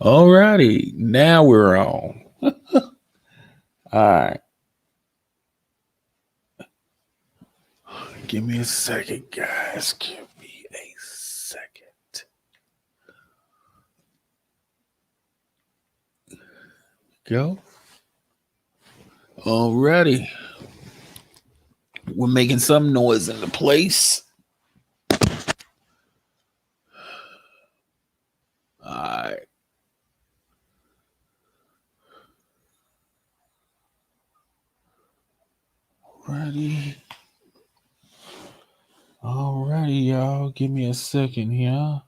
Alrighty, now we're on. All right. Give me a second, guys. Give me a second. Go. Alrighty. We're making some noise in the place. Alright. Alrighty. Alrighty, y'all. Give me a second here.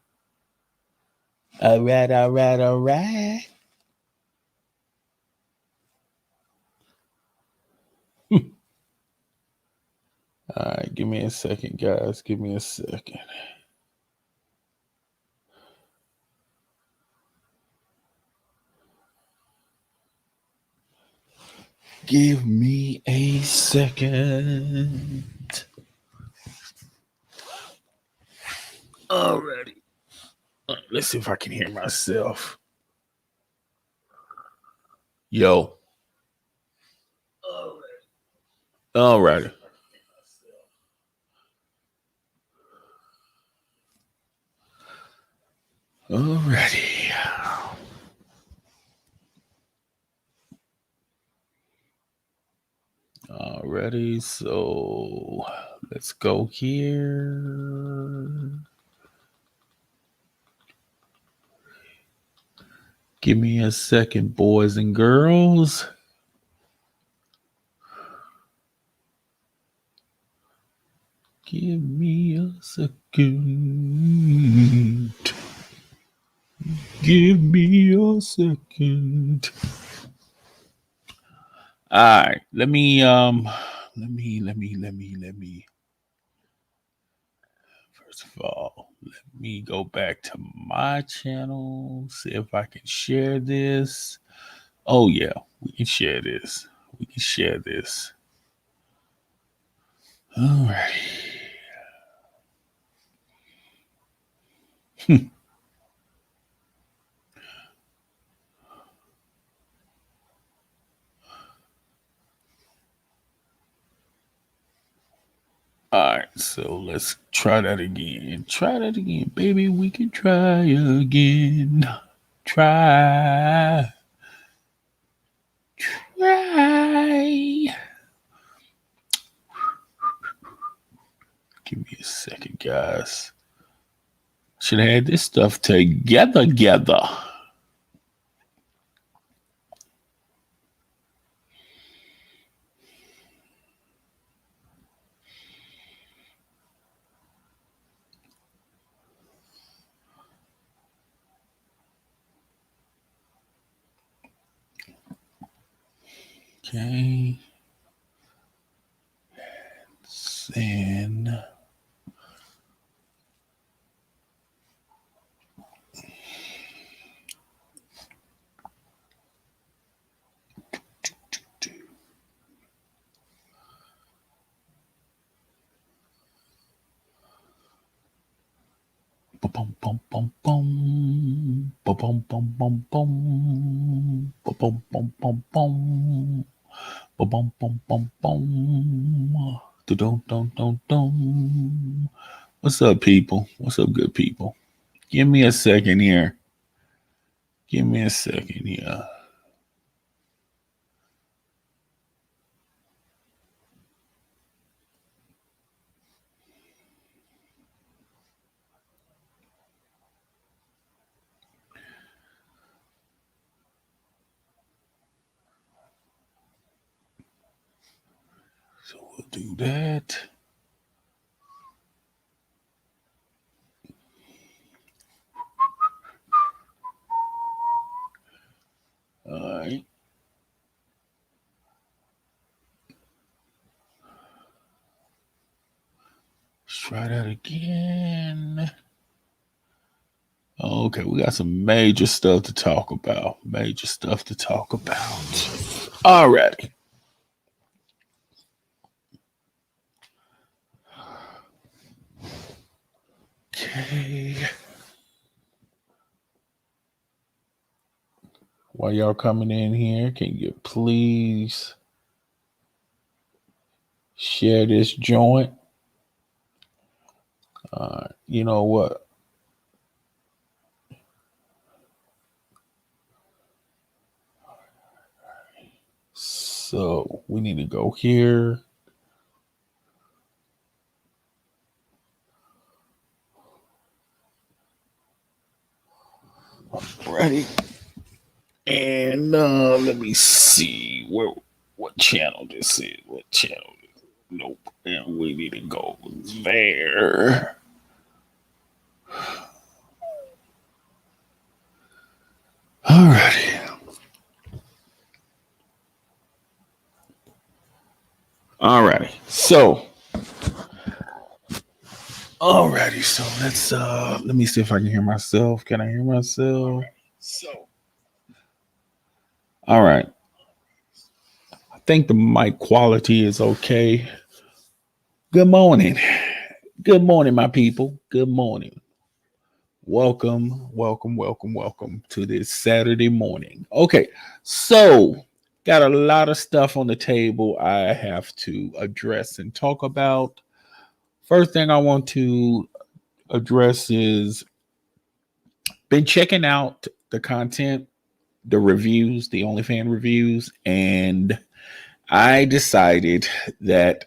Alright. Alright, give me a second, guys. Give me a second. Give me a second. Alrighty. Let's see if I can hear myself. Yo. Alrighty. Alrighty. Alrighty. So let's go here. Give me a second, boys and girls. Give me a second. Give me a second. All right, let me. First of all, let me go back to my channel. See if I can share this. Oh yeah, we can share this. We can share this. All right. All right, so let's try that again. Try that again, baby. We can try again. Try. Try. Give me a second, guys. Should have had this stuff together. Okay. Then. Bum bum bum bum bum bum bum bum bum bum bum bum bum bum bum bum bum. Dum. What's up, people? What's up, good people? Give me a second here. Give me a second here. So we'll do that. All right. Let's try that again. Okay, we got some major stuff to talk about. Alrighty. Okay. While y'all coming in here, can you please share this joint? You know what? So we need to go here. Ready? And let me see what channel this is. What channel? Nope. And we need to go there. Alrighty. Alrighty. So let's let me see if I can hear myself. Can I hear myself? All right. I think the mic quality is okay. Good morning. Good morning, my people. Good morning. Welcome to this Saturday morning. Okay, so got a lot of stuff on the table I have to address and talk about. First thing I want to address is been checking out the content, the reviews, the OnlyFans reviews, and I decided that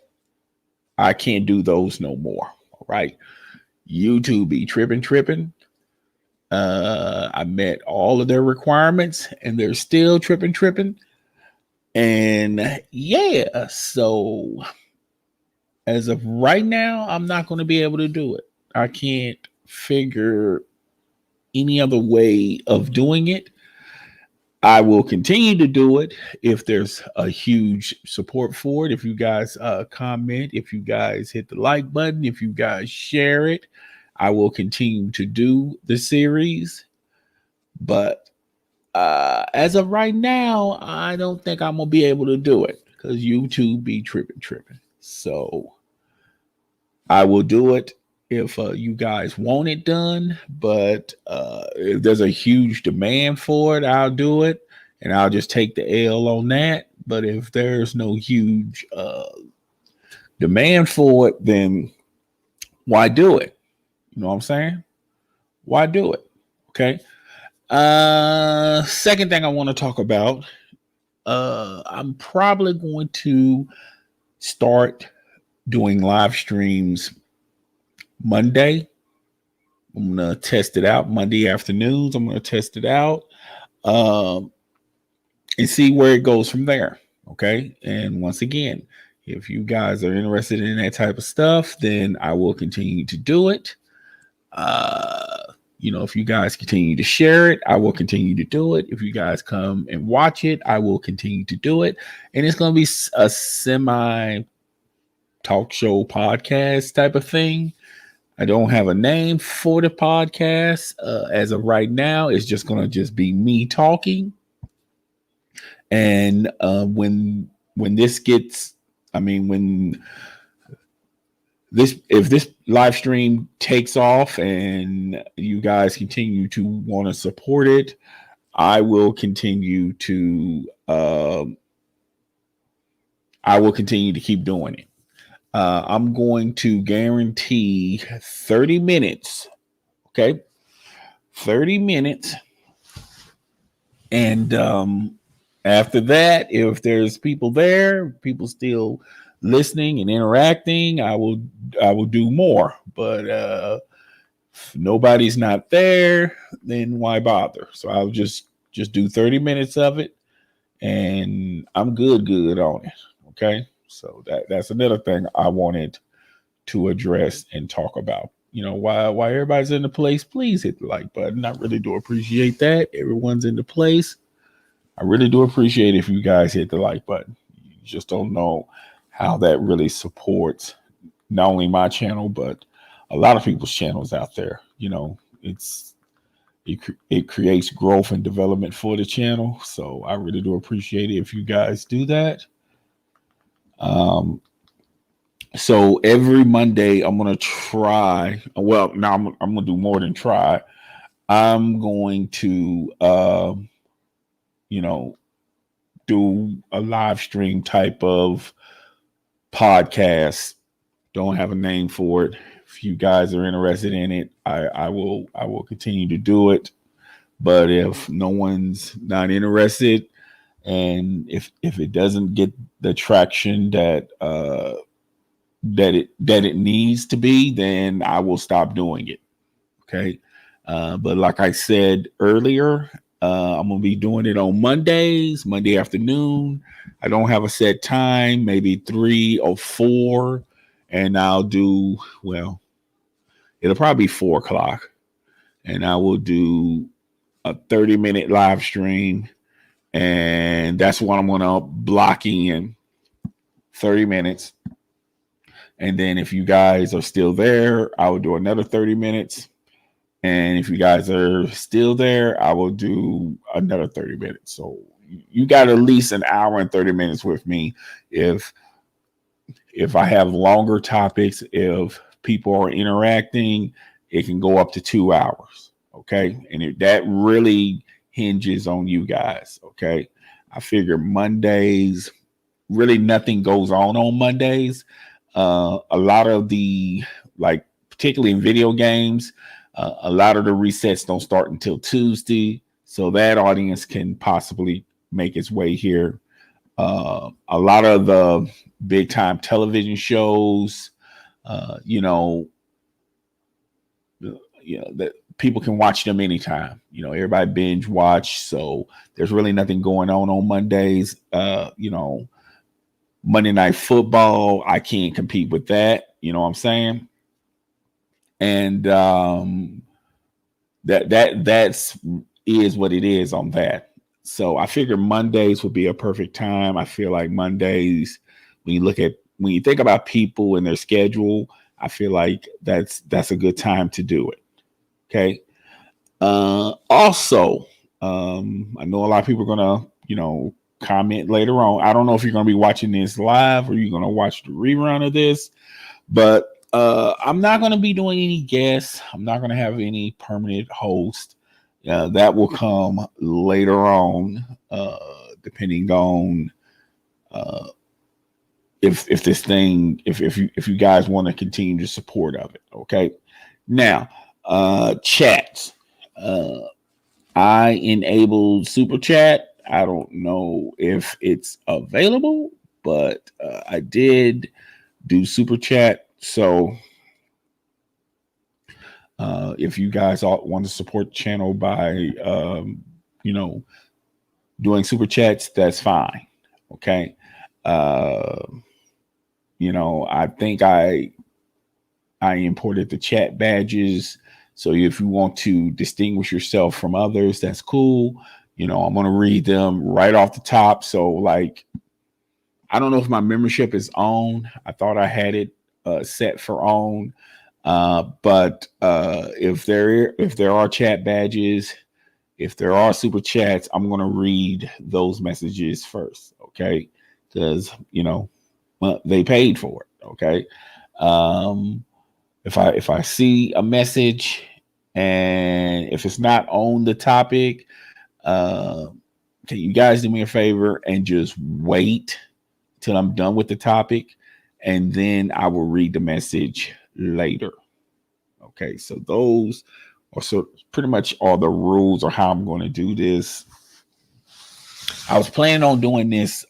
I can't do those no more. All right. YouTube be tripping. I met all of their requirements and they're still tripping. And yeah, so as of right now, I'm not going to be able to do it. I can't figure any other way of doing it. I will continue to do it if there's a huge support for it. If you guys comment, if you guys hit the like button, if you guys share it, I will continue to do the series. But as of right now, I don't think I'm gonna be able to do it because YouTube be tripping. So I will do it if you guys want it done. But if there's a huge demand for it, I'll do it, and I'll just take the L on that. But if there's no huge demand for it, then why do it? You know what I'm saying? Why do it? Okay. Second thing I want to talk about. I'm probably going to start doing live streams Monday. I'm gonna test it out Monday afternoons. I'm gonna test it out um, and see where it goes from there. Okay. And once again, if you guys are interested in that type of stuff, then I will continue to do it. If you guys continue to share it, I will continue to do it. If you guys come and watch it, I will continue to do it. And it's going to be a semi talk show podcast type of thing. I don't have a name for the podcast as of right now. It's just going to just be me talking. And when this gets, when if this live stream takes off and you guys continue to want to support it, I will continue to keep doing it. I'm going to guarantee 30 minutes. Okay. 30 minutes. And after that, if there's people there, people still listening and interacting, I will do more. But if nobody's not there, then why bother? So I'll just do 30 minutes of it and I'm good on it. Okay. So that's another thing I wanted to address and talk about. Why everybody's in the place, please hit the like button. I really do appreciate that. Everyone's in the place. I really do appreciate if you guys hit the like button. You just don't know how that really supports not only my channel, but a lot of people's channels out there. It creates growth and development for the channel. So I really do appreciate it if you guys do that. So every Monday I'm gonna try. Well, now I'm gonna do more than try. I'm going to do a live stream type of podcast. Don't have a name for it. If you guys are interested in it, I will continue to do it. But if no one's not interested, and if it doesn't get the traction that it needs to be, then I will stop doing it. Okay. But like I said earlier, I'm gonna be doing it on Mondays, Monday afternoon. I don't have a set time, maybe 3 or 4, and I'll do well. It'll probably be 4 o'clock, and I will do a 30-minute live stream, and that's what I'm gonna block in 30 minutes. And then if you guys are still there, I will do another 30 minutes. And if you guys are still there, I will do another 30 minutes. So you got at least an hour and 30 minutes with me. If I have longer topics, if people are interacting, it can go up to 2 hours. Okay. And that really hinges on you guys. Okay. I figure Mondays, really nothing goes on Mondays. A lot of the, like, particularly in video games, a lot of the resets don't start until Tuesday. So that audience can possibly make its way here. A lot of the big time television shows, that people can watch them anytime. Everybody binge watch. So there's really nothing going on Mondays. Monday Night Football, I can't compete with that. You know what I'm saying? And that's is what it is on that. So I figure Mondays would be a perfect time. I feel like Mondays, when you think about people and their schedule, I feel like that's a good time to do it. Okay. Also, I know a lot of people are gonna, comment later on. I don't know if you're going to be watching this live or you're going to watch the rerun of this, but I'm not going to be doing any guests. I'm not going to have any permanent host. That will come later on, depending on if you guys want to continue the support of it. Okay. Now, chats. I enabled super chat. I don't know if it's available, but I did do super chat. So if you guys all want to support the channel by, doing super chats, that's fine. Okay. I think I imported the chat badges. So if you want to distinguish yourself from others, that's cool. I'm going to read them right off the top. So, like, I don't know if my membership is on. I thought I had it set for on. But if there are chat badges, if there are super chats, I'm going to read those messages first. Okay. Because, they paid for it. Okay. If I see a message and if it's not on the topic, can you guys do me a favor and just wait till I'm done with the topic, and then I will read the message later. Okay, so those are pretty much all the rules or how I'm going to do this. I was planning on doing this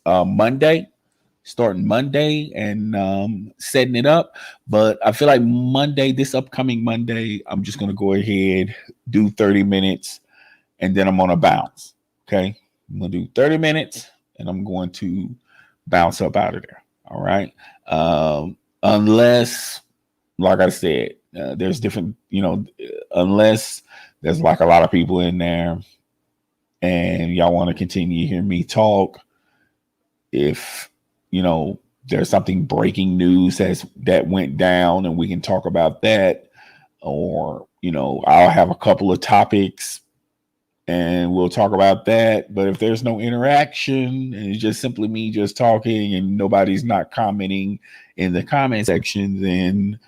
starting Monday and setting it up, but I feel like this upcoming Monday, I'm just going to go ahead, do 30 minutes, and then I'm going to bounce. Okay. I'm going to do 30 minutes and I'm going to bounce up out of there. All right. Unless, like I said, there's different, unless there's like a lot of people in there and y'all want to continue to hear me talk. If, there's something breaking news that went down and we can talk about that, or, I'll have a couple of topics and we'll talk about that. But if there's no interaction and it's just simply me just talking and nobody's not commenting in the comment section, then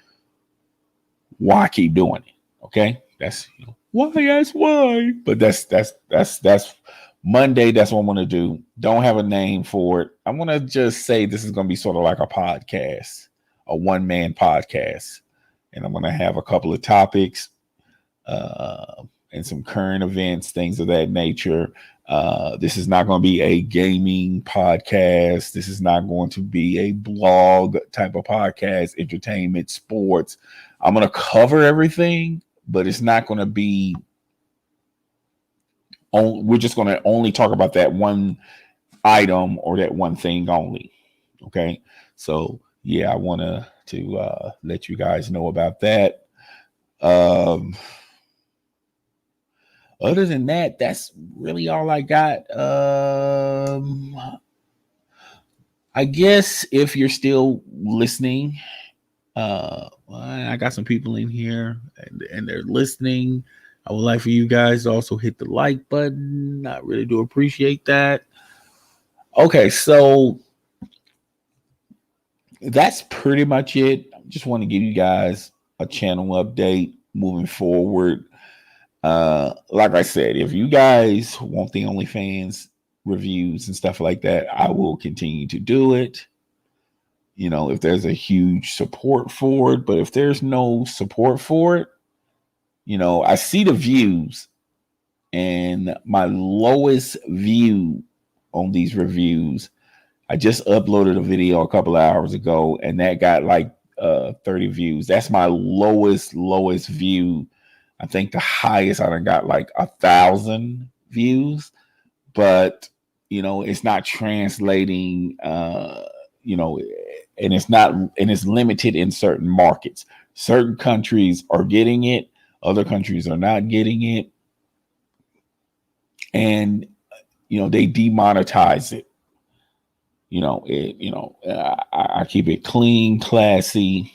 why keep doing it? Okay. That's why. But that's Monday, that's what I'm going to do. Don't have a name for it. I'm going to just say this is going to be sort of like a podcast, a one-man podcast. And I'm going to have a couple of topics and some current events, things of that nature. This is not going to be a gaming podcast. This is not going to be a blog type of podcast, entertainment, sports. I'm going to cover everything, but it's not going to be, we're just going to only talk about that one item or that one thing only. Okay. So yeah, I want to let you guys know about that. Other than that, that's really all I got. I guess if you're still listening, I got some people in here and they're listening. I would like for you guys to also hit the like button. I really do appreciate that. Okay, so that's pretty much it. I just want to give you guys a channel update moving forward. Like I said, if you guys want the OnlyFans reviews and stuff like that, I will continue to do it. You know, if there's a huge support for it, but if there's no support for it, you know, I see the views, and my lowest view on these reviews, I just uploaded a video a couple of hours ago, and that got like 30 views. That's my lowest view. I think the highest I done got like 1,000 views, but you know, it's not translating, you know, and it's limited in certain markets. Certain countries are getting it, other countries are not getting it. And, you know, they demonetize it. You know, I keep it clean, classy.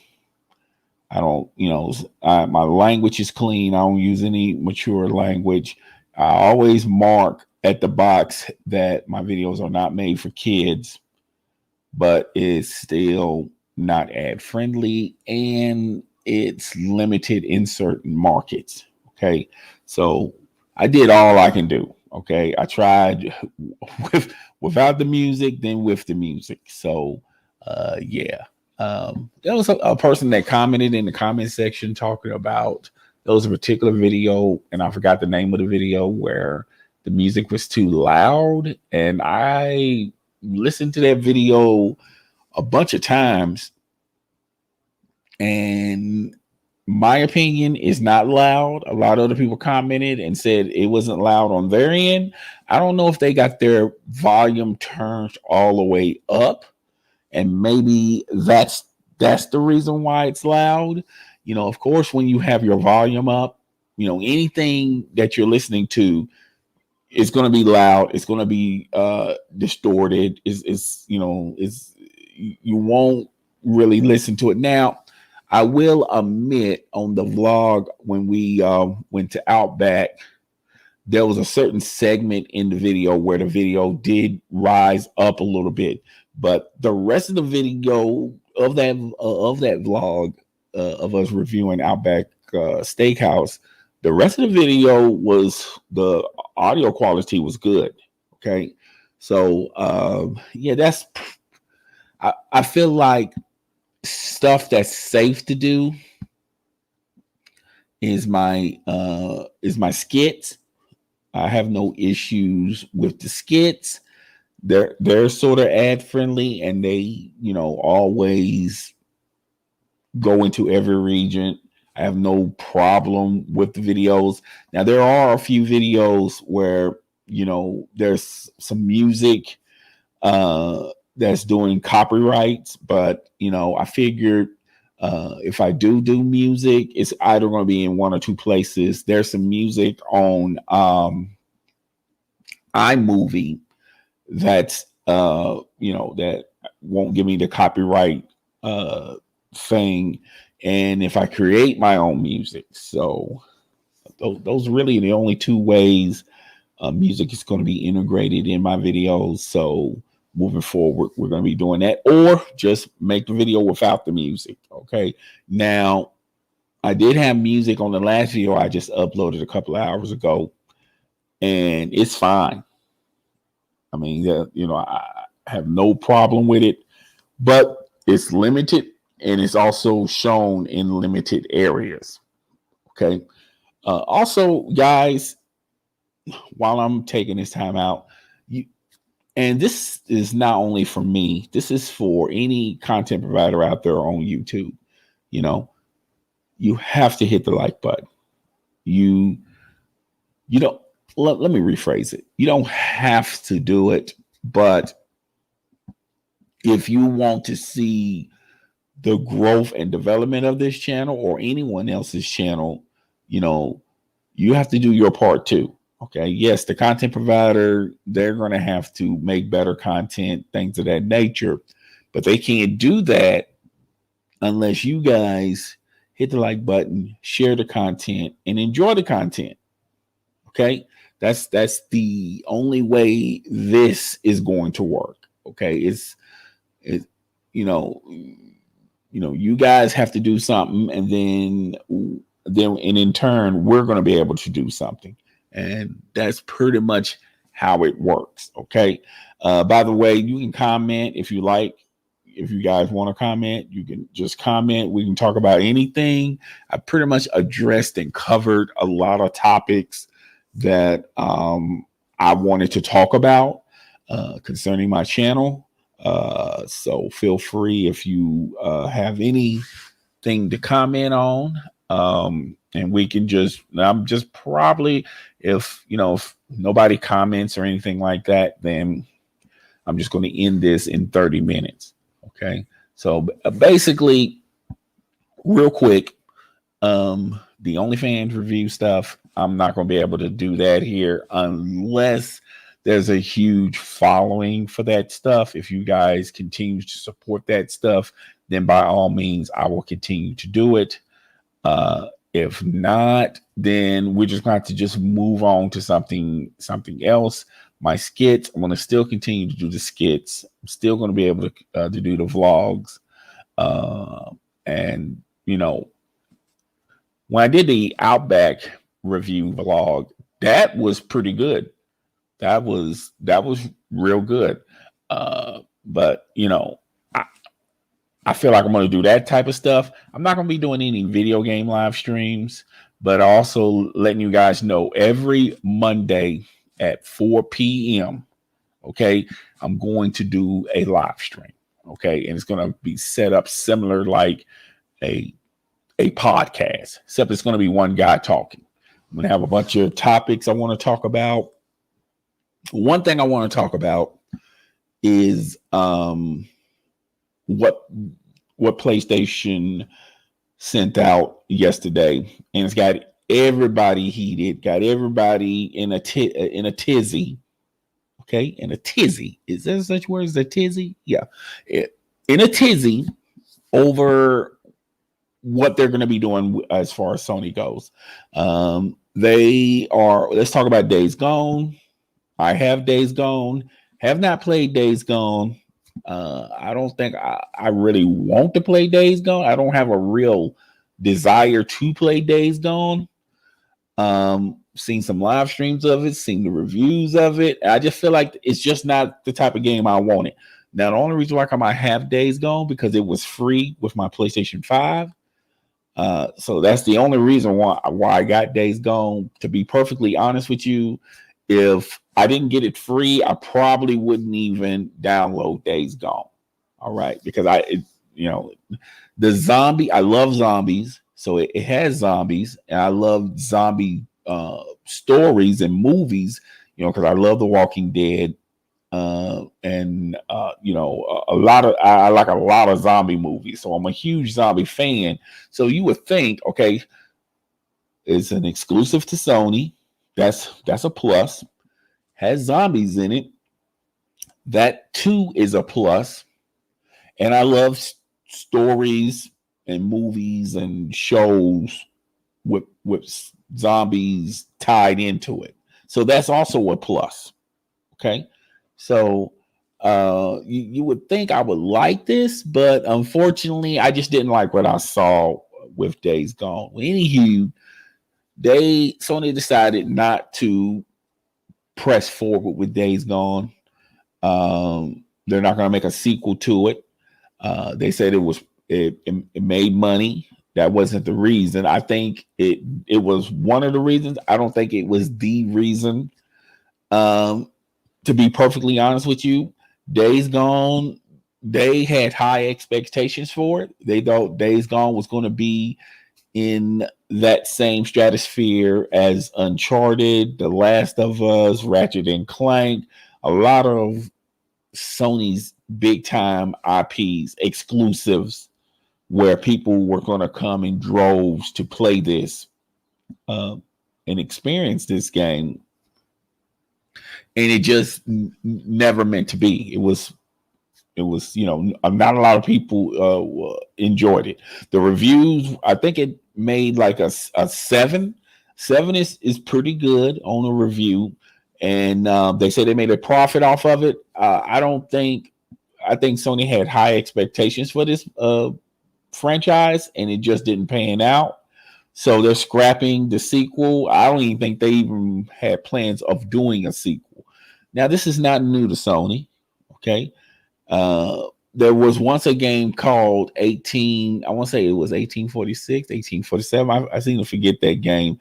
I don't, you know, my language is clean. I don't use any mature language. I always mark at the box that my videos are not made for kids, but it's still not ad friendly and it's limited in certain markets. Okay. So I did all I can do. Okay. I tried without the music, then with the music. So, yeah. There was a person that commented in the comment section talking about there was a particular video, and I forgot the name of the video, where the music was too loud. And I listened to that video a bunch of times, and my opinion is not loud. A lot of other people commented and said it wasn't loud on their end. I don't know if they got their volume turned all the way up, and maybe that's the reason why it's loud. You know, of course, when you have your volume up, you know, anything that you're listening to is going to be loud. It's going to be distorted. You won't really listen to it. Now, I will admit, on the vlog when we went to Outback, there was a certain segment in the video where the video did rise up a little bit, but the rest of the video of that vlog of us reviewing Outback Steakhouse, the rest of the video was, the audio quality was good. Okay, so yeah, I feel like stuff that's safe to do is my skits. I have no issues with the skits. They're sort of ad friendly, and they, you know, always go into every region. I have no problem with the videos. Now, there are a few videos where, you know, there's some music that's doing copyrights, but, you know, I figured if I do music, it's either going to be in one or two places. There's some music on iMovie that's you know, that won't give me the copyright thing, and if I create my own music. So those are really the only two ways music is going to be integrated in my videos. So moving forward, we're going to be doing that, or just make the video without the music. Okay, now I did have music on the last video I just uploaded a couple of hours ago, and it's fine. I mean, yeah, I have no problem with it, but it's limited and it's also shown in limited areas. Okay. Also, guys, while I'm taking this time out, you, and this is not only for me, this is for any content provider out there on YouTube. You know, you have to hit the like button. You don't, let me rephrase it. You don't have to do it, but if you want to see the growth and development of this channel or anyone else's channel, you have to do your part too. Okay. Yes, the content provider, they're going to have to make better content, things of that nature, but they can't do that unless you guys hit the like button, share the content, and enjoy the content. Okay. That's the only way this is going to work. Okay. It's you guys have to do something, and then in turn, we're going to be able to do something. And that's pretty much how it works. Okay. By the way, you can comment if you like. If you guys want to comment, you can just comment. We can talk about anything. I pretty much addressed and covered a lot of topics that I wanted to talk about concerning my channel. So feel free if you have anything to comment on. And we can I'm just probably, if nobody comments or anything like that, then I'm just going to end this in 30 minutes. Okay. So basically, real quick, the OnlyFans review stuff, I'm not going to be able to do that here unless there's a huge following for that stuff. If you guys continue to support that stuff, then by all means, I will continue to do it. If not, then we're just going to just move on to something else. My skits, I'm going to still continue to do the skits. I'm still going to be able to do the vlogs. And, when I did the Outback review vlog, that was pretty good. That was real good. But, I feel like I'm going to do that type of stuff. I'm not going to be doing any video game live streams, but also letting you guys know every Monday at 4 p.m. Okay. I'm going to do a live stream. Okay. And it's going to be set up similar like a podcast, except it's going to be one guy talking. I'm going to have a bunch of topics I want to talk about. One thing I want to talk about is what PlayStation sent out yesterday, and it's got everybody heated, got everybody in a tizzy. Okay, in a tizzy. Is there such word as a tizzy? Yeah, in a tizzy over what they're going to be doing as far as Sony goes. Let's talk about Days Gone. I have Days Gone. Have not played Days Gone. I don't think I really want to play Days Gone. I don't have a real desire to play Days Gone. Seen some live streams of it, seen the reviews of it. I just feel like it's just not the type of game I wanted. Now, the only reason why I have Days Gone because it was free with my PlayStation 5. So that's the only reason why I got Days Gone. To be perfectly honest with you, if I didn't get it free, I probably wouldn't even download Days Gone. All right, because the zombie. I love zombies, so it has zombies, and I love zombie stories and movies. Because I love The Walking Dead, and a lot of I like a lot of zombie movies, so I'm a huge zombie fan. So you would think, okay, it's an exclusive to Sony. That's a plus. Has zombies in it. That too is a plus. And I love stories and movies and shows with zombies tied into it. So that's also a plus. Okay. So you would think I would like this, but unfortunately, I just didn't like what I saw with Days Gone. Anywho, Sony decided not to press forward with Days Gone. They're not going to make a sequel to it. They said it made money. That wasn't the reason. I think it was one of the reasons. I don't think it was the reason. To be perfectly honest with you, Days Gone, they had high expectations for it. They thought Days Gone was going to be in that same stratosphere as Uncharted, The Last of Us, Ratchet and Clank, a lot of Sony's big time IPs, exclusives, where people were going to come in droves to play this and experience this game. And it just never meant to be. It was, not a lot of people enjoyed it. The reviews, I think it made like a 7. 7 is pretty good on a review. And they say they made a profit off of it. I think Sony had high expectations for this franchise, and it just didn't pan out. So they're scrapping the sequel. I don't even think they even had plans of doing a sequel. Now, this is not new to Sony. Okay. There was once a game called I want to say it was 1846, 1847. I seem to forget that game.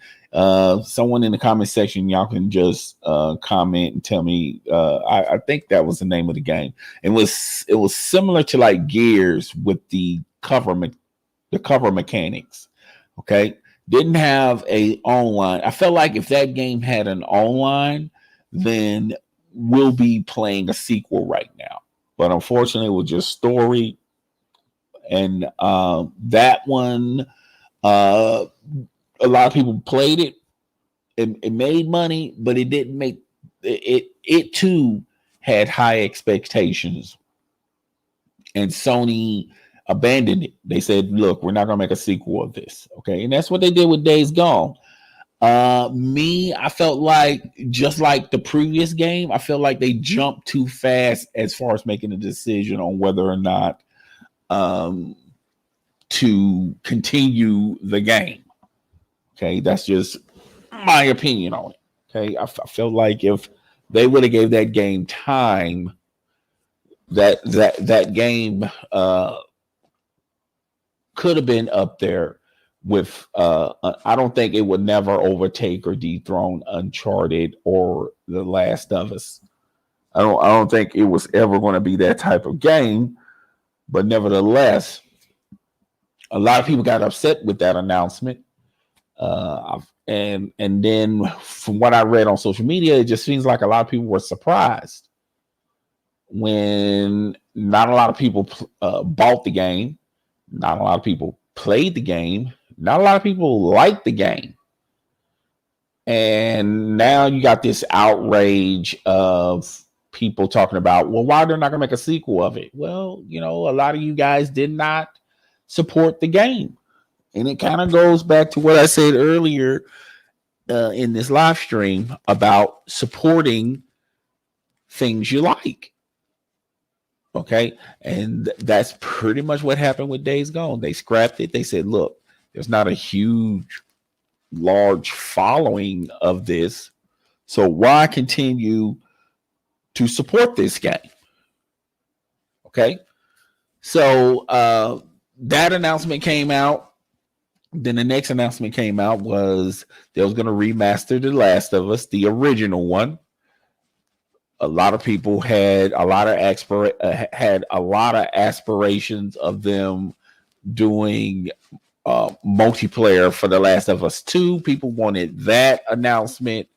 Someone in the comment section, y'all can just comment and tell me. I think that was the name of the game. It was similar to like Gears with the cover mechanics. Okay. Didn't have a online. I felt like if that game had an online, then we'll be playing a sequel right now. But unfortunately, it was just story. And that one, a lot of people played it. It made money, but it didn't make it. It too had high expectations, and Sony abandoned it. They said, "Look, we're not going to make a sequel of this." Okay, and that's what they did with Days Gone. I felt like, just like the previous game, I felt like they jumped too fast as far as making a decision on whether or not to continue the game. Okay, that's just my opinion on it. Okay, I felt like if they would have gave that game time, that game could have been up there with I don't think it would never overtake or dethrone Uncharted or The Last of Us. I don't think it was ever going to be that type of game, but nevertheless, a lot of people got upset with that announcement. And then from what I read on social media, it just seems like a lot of people were surprised when not a lot of people bought the game, not a lot of people played the game. Not a lot of people like the game. And now you got this outrage of people talking about, well, why they're not going to make a sequel of it? Well, a lot of you guys did not support the game. And it kind of goes back to what I said earlier in this live stream about supporting things you like. Okay. And that's pretty much what happened with Days Gone. They scrapped it. They said, look, there's not a large following of this. So why continue to support this game? Okay. So that announcement came out. Then the next announcement came out was they was going to remaster The Last of Us, the original one. A lot of people had a lot of aspirations of them doing multiplayer for The Last of Us 2. People wanted that announcement.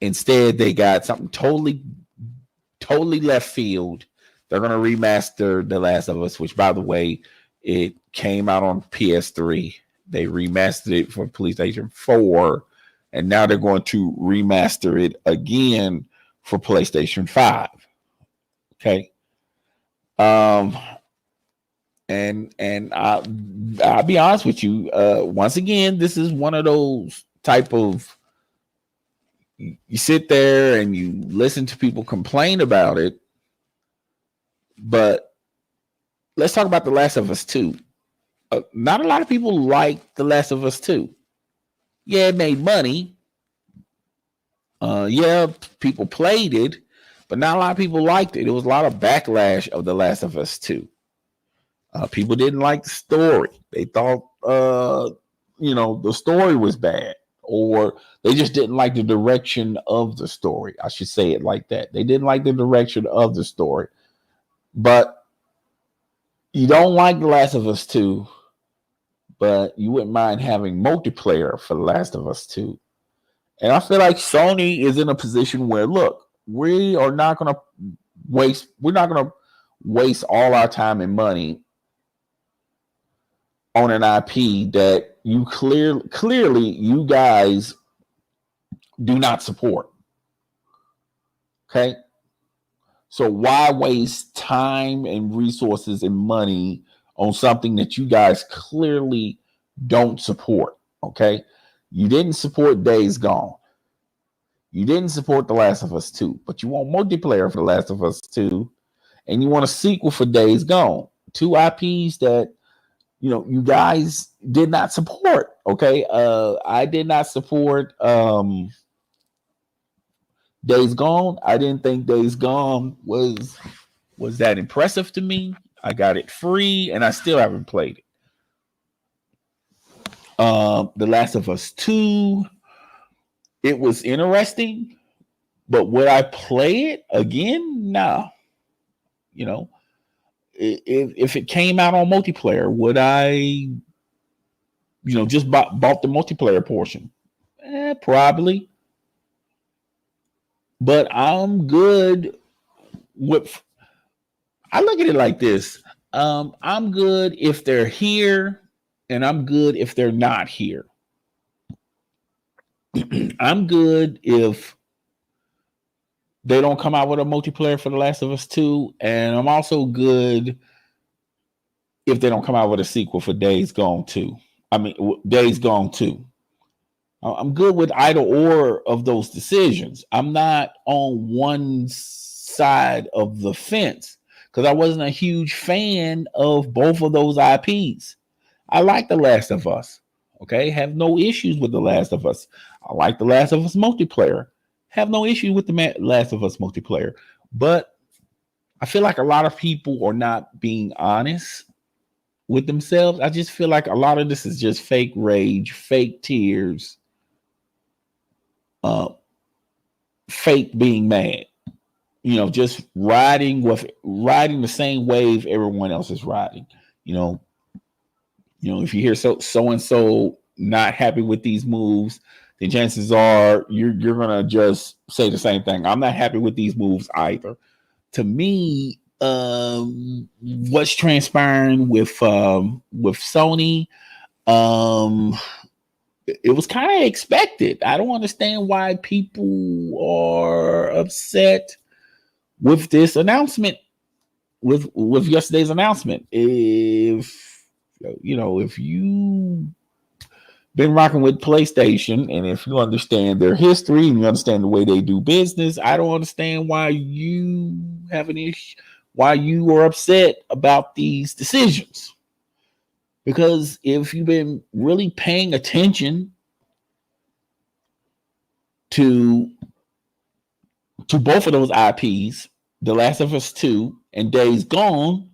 Instead, they got something totally left field. They're going to remaster The Last of Us, which, by the way, it came out on PS3. They remastered it for PlayStation 4, and now they're going to remaster it again for PlayStation 5. Okay. And I'll be honest with you. Once again, this is one of those type of, you sit there and you listen to people complain about it. But let's talk about The Last of Us 2. Not a lot of people like The Last of Us 2. Yeah, it made money. Yeah, people played it, but not a lot of people liked it. There was a lot of backlash of The Last of Us 2. People didn't like the story. They thought, the story was bad, or they just didn't like the direction of the story. I should say it like that. They didn't like the direction of the story. But you don't like The Last of Us 2, but you wouldn't mind having multiplayer for The Last of Us 2. And I feel like Sony is in a position where, look, we're not going to waste all our time and money on an IP that you clearly you guys do not support. Okay? So why waste time and resources and money on something that you guys clearly don't support? Okay? You didn't support Days Gone. You didn't support The Last of Us 2, but you want multiplayer for The Last of Us 2, and you want a sequel for Days Gone. Two IPs that you guys did not support. Okay, I did not support Days Gone. I didn't think Days Gone was that impressive to me. I got it free, and I still haven't played it. The Last of Us 2, it was interesting, but would I play it again? No. If it came out on multiplayer, would I, just bought the multiplayer portion? Probably. But I'm good with. I look at it like this. I'm good if they're here, and I'm good if they're not here. I'm good if they don't come out with a multiplayer for The Last of Us 2, and I'm also good if they don't come out with a sequel for Days Gone 2. Days Gone 2. I'm good with either or of those decisions. I'm not on one side of the fence because I wasn't a huge fan of both of those IPs. I like The Last of Us. Okay, have no issues with The Last of Us. I like The Last of Us multiplayer. Have no issue with the Last of Us multiplayer. But I feel like a lot of people are not being honest with themselves. I just feel like a lot of this is just fake rage, fake tears, fake being mad. Just riding the same wave everyone else is riding. If you hear so and so not happy with these moves, then chances are you're gonna just say the same thing. I'm not happy with these moves either. To me, what's transpiring with Sony, it was kind of expected. I don't understand why people are upset with this announcement, with yesterday's announcement. If you been rocking with PlayStation, and if you understand their history and you understand the way they do business, I don't understand why you have an issue, why you are upset about these decisions. Because if you've been really paying attention to both of those IPs, The Last of Us 2 and Days Gone,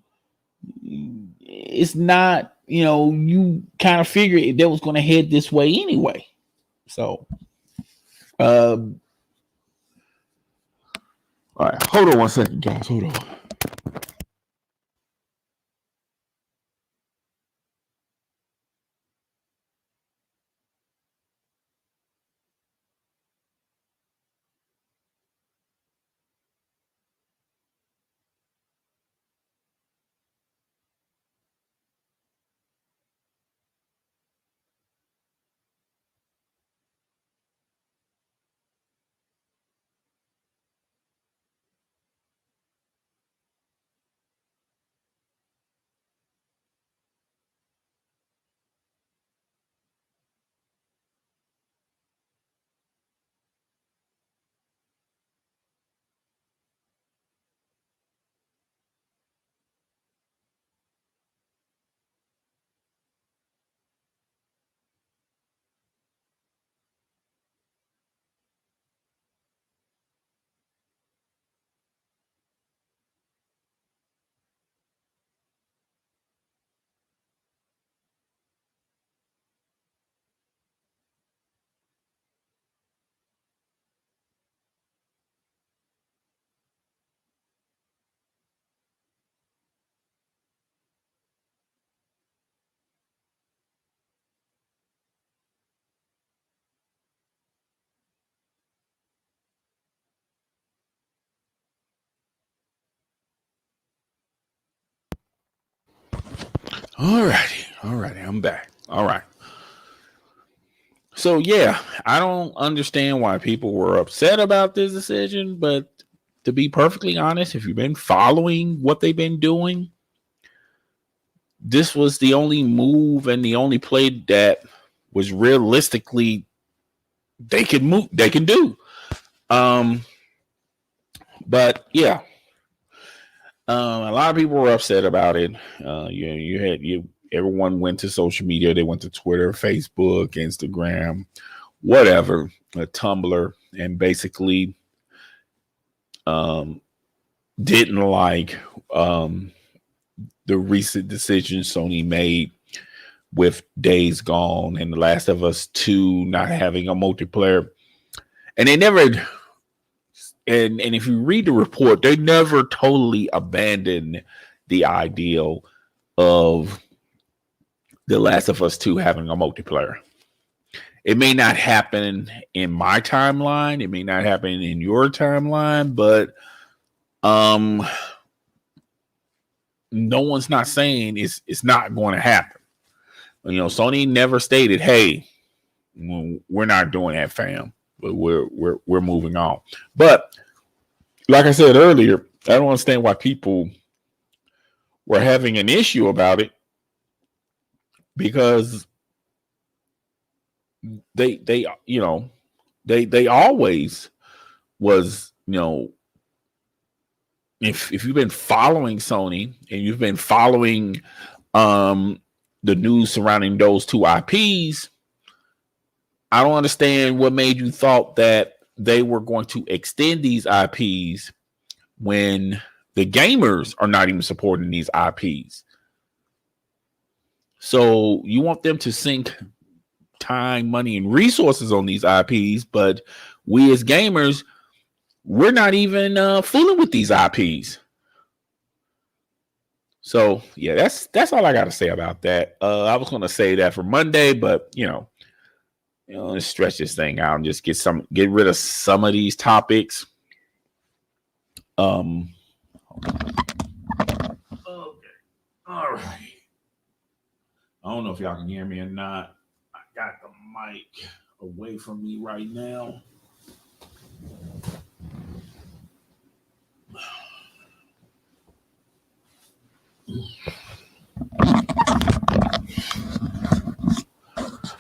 it's not, you kind of figured that was going to head this way anyway. So, all right, hold on one second, guys. Hold on. All righty, I'm back. All right. So yeah, I don't understand why people were upset about this decision, but to be perfectly honest, if you've been following what they've been doing, this was the only move and the only play that was realistically they can do. Um, but yeah, a lot of people were upset about it. Everyone went to social media. They went to Twitter, Facebook, Instagram, whatever, Tumblr, and basically um, didn't like um, the recent decision Sony made with Days Gone and The Last of Us 2 not having a multiplayer. And they never, and if you read the report, they never totally abandoned the ideal of The Last of Us 2 having a multiplayer. It may not happen in my timeline, it may not happen in your timeline, but no one's not saying it's not going to happen. You know, Sony never stated, "Hey, we're not doing that, fam. But we're moving on." But like I said earlier, I don't understand why people were having an issue about it because they you know they always was, you know, if you've been following Sony and you've been following the news surrounding those two IPs, I don't understand what made you thought that they were going to extend these IPs when the gamers are not even supporting these IPs. So you want them to sink time, money, and resources on these IPs, but we as gamers, we're not even fooling with these IPs. So yeah, that's all I got to say about that. I was going to say that for Monday, but let's stretch this thing out and just get rid of some of these topics. Okay, all right. I don't know if y'all can hear me or not. I got the mic away from me right now.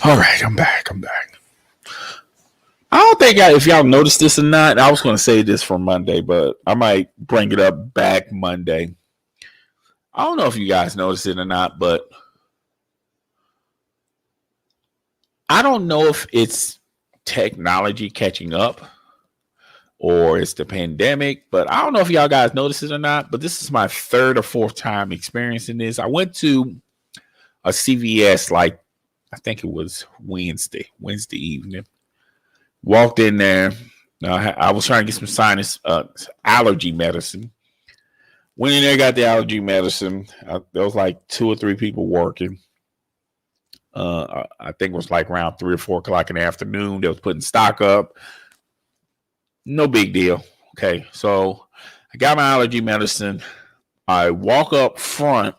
All right, I'm back. I don't think if y'all noticed this or not, I was going to say this for Monday, but I might bring it up back Monday. I don't know if you guys noticed it or not, but I don't know if it's technology catching up or it's the pandemic, but I don't know if y'all guys noticed it or not, but this is my third or fourth time experiencing this. I went to a CVS, like, I think it was Wednesday evening. Walked in there. I was trying to get some sinus allergy medicine. Went in there, got the allergy medicine. There was like 2 or 3 people working. I think it was like around 3 or 4 o'clock in the afternoon. They was putting stock up. No big deal. Okay, so I got my allergy medicine. I walk up front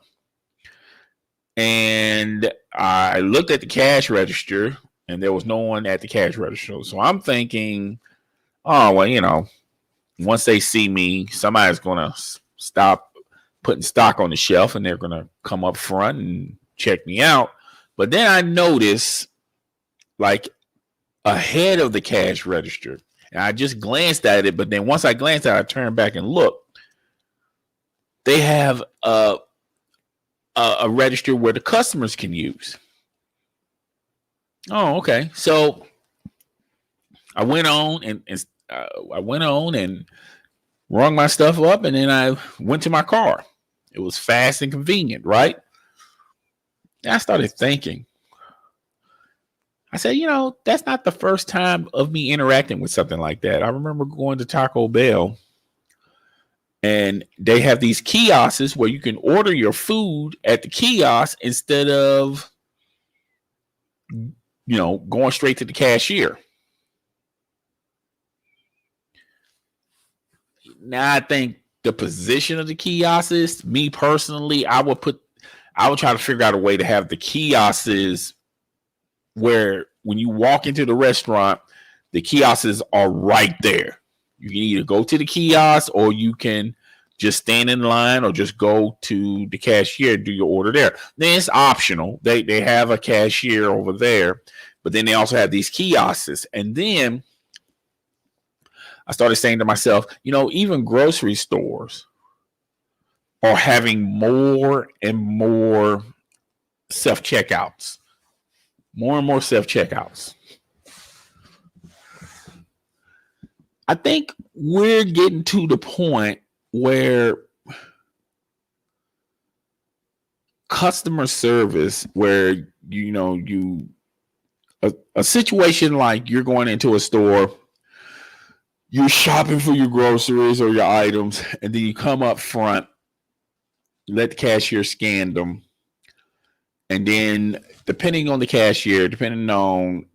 and I looked at the cash register and there was no one at the cash register. So I'm thinking, oh, well, once they see me, somebody's going to stop putting stock on the shelf and they're going to come up front and check me out. But then I noticed, like, ahead of the cash register, and I just glanced at it, but then once I glanced at it, I turned back and looked. They have a register where the customers can use. Oh, okay. So I went on and rung my stuff up, and then I went to my car. It was fast and convenient, right? And I started thinking. I said, that's not the first time of me interacting with something like that. I remember going to Taco Bell, and they have these kiosks where you can order your food at the kiosk instead of, going straight to the cashier. Now, I think the position of the kiosks, me personally, I would try to figure out a way to have the kiosks where when you walk into the restaurant, the kiosks are right there. You can either go to the kiosk or you can just stand in line or just go to the cashier, do your order there. Then it's optional. They have a cashier over there, but then they also have these kiosks. And then I started saying to myself, even grocery stores are having more and more self-checkouts. More and more self-checkouts. I think we're getting to the point where customer service, where a situation like you're going into a store, you're shopping for your groceries or your items, and then you come up front, let the cashier scan them, and then depending on the cashier, depending on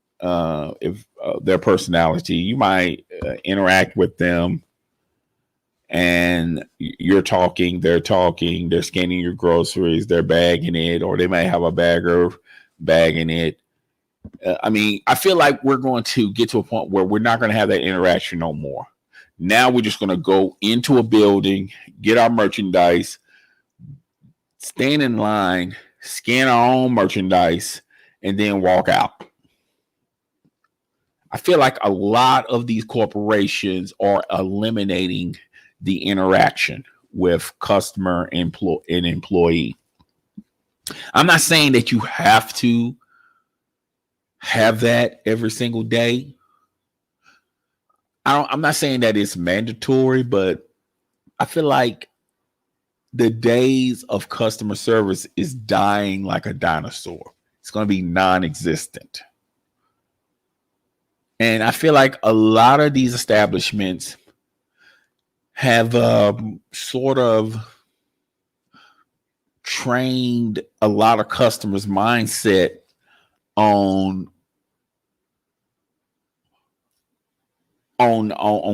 if their personality, you might interact with them, and you're talking, they're scanning your groceries, they're bagging it, or they might have a bagger bagging it. I feel like we're going to get to a point where we're not going to have that interaction no more. Now we're just going to go into a building, get our merchandise, stand in line, scan our own merchandise, and then walk out. I feel like a lot of these corporations are eliminating the interaction with customer and employee. I'm not saying that you have to have that every single day. I'm not saying that it's mandatory, but I feel like the days of customer service is dying like a dinosaur. It's going to be non-existent. And I feel like a lot of these establishments have sort of trained a lot of customers' mindset on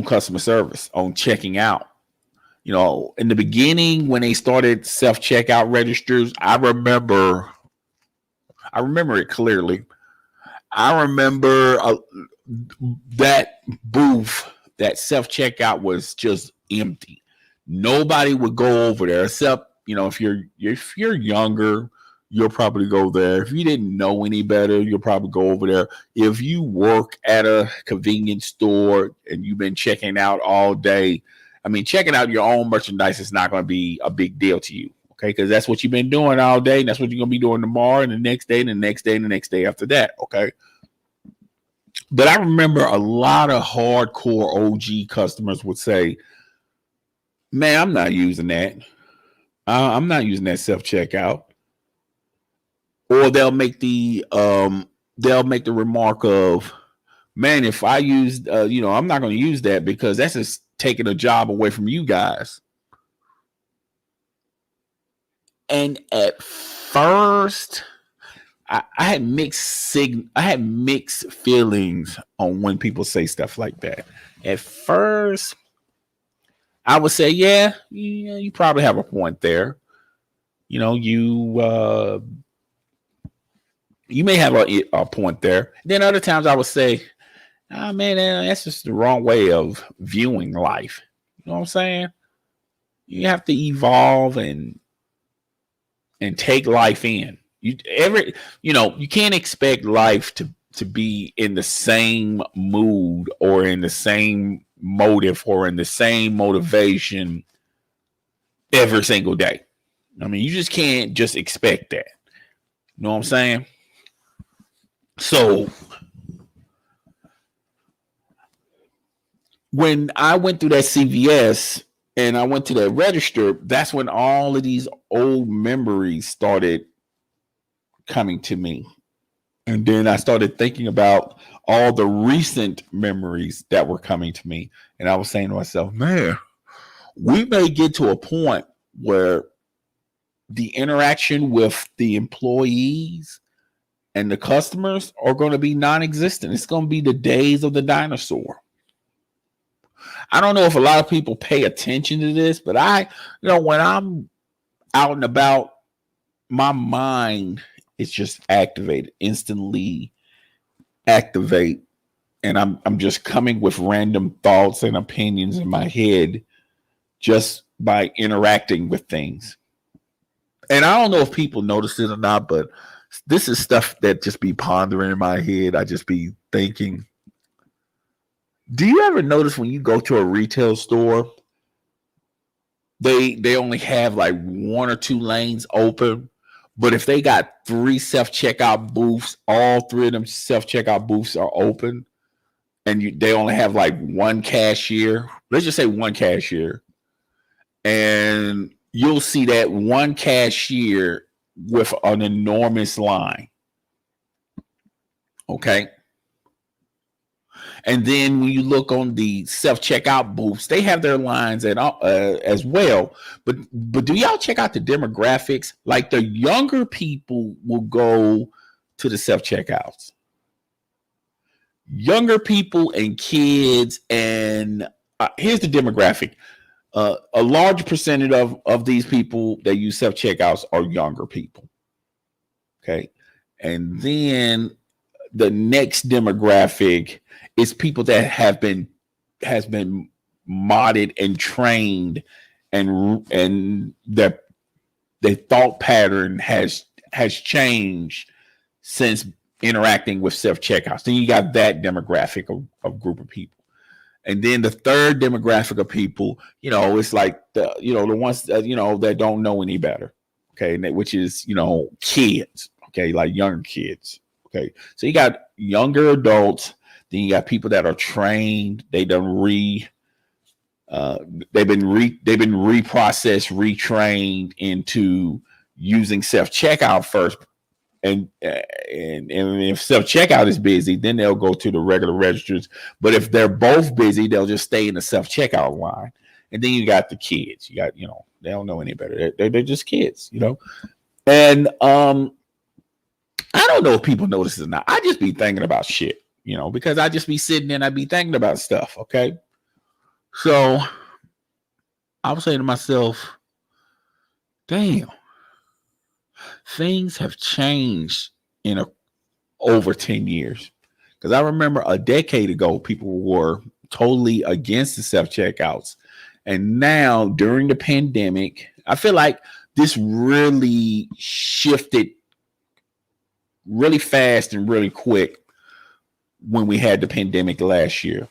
customer service, on checking out. In the beginning when they started self-checkout registers, I remember it clearly. I remember that booth, that self-checkout was just empty. Nobody would go over there except, if you're younger, you'll probably go there. If you didn't know any better, you'll probably go over there. If you work at a convenience store and you've been checking out all day, checking out your own merchandise is not going to be a big deal to you, okay? Because that's what you've been doing all day, and that's what you're going to be doing tomorrow, and the next day, and the next day, and the next day after that, okay? But I remember a lot of hardcore OG customers would say, man, I'm not using that. I'm not using that self-checkout. Or they'll make the remark of, man, if I use, I'm not going to use that because that's just taking a job away from you guys. And at first, I had mixed feelings on when people say stuff like that. At first, I would say, yeah, you probably have a point there. You may have a point there. Then other times I would say, oh man, that's just the wrong way of viewing life. You know what I'm saying? You have to evolve and take life in. You can't expect life to be in the same mood or in the same motive or in the same motivation every single day. You just can't just expect that. You know what I'm saying? So when I went through that CVS and I went to that register, that's when all of these old memories started coming to me. And then I started thinking about all the recent memories that were coming to me. And I was saying to myself, man, we may get to a point where the interaction with the employees and the customers are going to be non-existent. It's going to be the days of the dinosaur. I don't know if a lot of people pay attention to this, but when I'm out and about, my mind is just activated, instantly activate, and I'm just coming with random thoughts and opinions in my head just by interacting with things. And I don't know if people notice it or not, but this is stuff that just be pondering in my head. I just be thinking. Do you ever notice when you go to a retail store, they only have like one or two lanes open, but if they got three self checkout booths, all three of them self checkout booths are open, and they only have like one cashier. Let's just say one cashier, and you'll see that one cashier with an enormous line. Okay. And then when you look on the self checkout booths, they have their lines as well. But do y'all check out the demographics? Like the younger people will go to the self checkouts. Younger people and kids, and here's the demographic. A large percentage of these people that use self checkouts are younger people. Okay, and then the next demographic is people that has been modded and trained, and their thought pattern has changed since interacting with self checkouts. Then you got that demographic of group of people. And then the third demographic of people, it's like the ones that, that don't know any better. Okay. Which is, kids. Okay. Like younger kids. Okay. So you got younger adults. Then you got people that are trained. They've been reprocessed, retrained into using self checkout first. And if self checkout is busy, then they'll go to the regular registers. But if they're both busy, they'll just stay in the self checkout line. And then you got the kids. You got, they don't know any better. They're just kids, And I don't know if people notice it or not. I just be thinking about shit, because I just be sitting there and I be thinking about stuff. Okay, so I was saying to myself, damn. Things have changed in over 10 years. Because I remember a decade ago, people were totally against the self-checkouts. And now, during the pandemic, I feel like this really shifted really fast and really quick when we had the pandemic last year.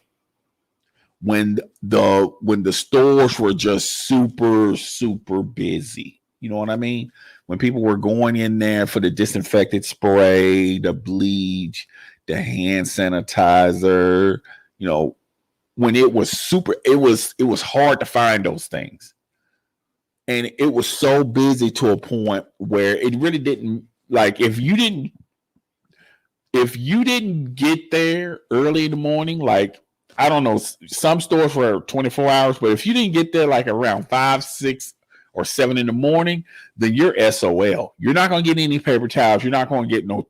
When the stores were just super, super busy. You know what I mean? When people were going in there for the disinfectant spray, the bleach, the hand sanitizer, when it was it was hard to find those things. And it was so busy to a point where it really didn't, like, if you didn't get there early in the morning, like, I don't know, some stores were 24 hours, but if you didn't get there like around 5, 6, or 7 in the morning, then you're SOL. You're not going to get any paper towels. You're not going to get no